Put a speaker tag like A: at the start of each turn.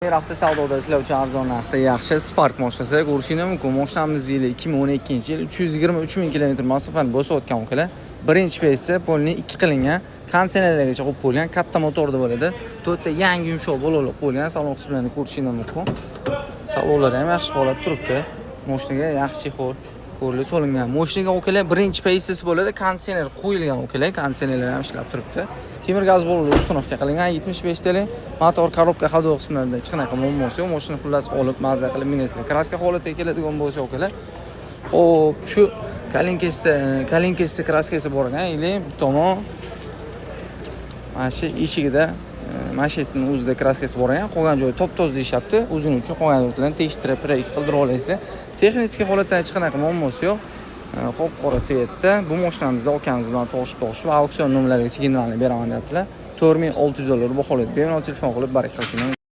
A: bir hafta savdoda sizlar arzon narxda yaxshi Spark mashinasi ko'rishingiz mumkin. Mashinamiz yili 2012-yil 323 ming kilometr masofani bosib o'tgan ukalar. Birinchi peysi polni 2 qilingan, konditsionerlargacha qo'yib qo'yilgan, katta motorda bo'ladi. To'rtta yangi yumshoq bo'lib qo'yilgan, salon qismlarini ko'rishingiz mumkin. Salonlar ham yaxshi holatda turibdi. Mashinaga yaxshi ko'rlik solingan. Mashinaga ukalar birinchi peysisi bo'ladi, konditsioner qo'yilgan ukalar, konditsionerlar ham ishlab turibdi. Temir gaz bo'lib ustunovka qilingan 75 tl. Motor, korobka, havdo qismlarida hech qanaqa muammosi yo'q. Mashina xullas olib mazza qilib minasizlar. Kraska holatiga keladigan bo'lsa ukalar. Xo'p, shu kalinkesda kraskasi bor ekan, ili tomon mana shu eshigida mashinning o'zida kraskasi bor ekan. Qolgan joyi top-toz deyapti. O'zini uchun qolgan joylarni tekshirib, qildirib olasizlar. Texnik holatda hech qanaqa muammosi yo'q. Qop-qora svetda bu mashinamizda akamiz bilan to'g'ishib va auksion nomerlarigacha generalni beraman deyaptilar. $4600 baholaydi. Bemalol telefon qilib barak qilishingiz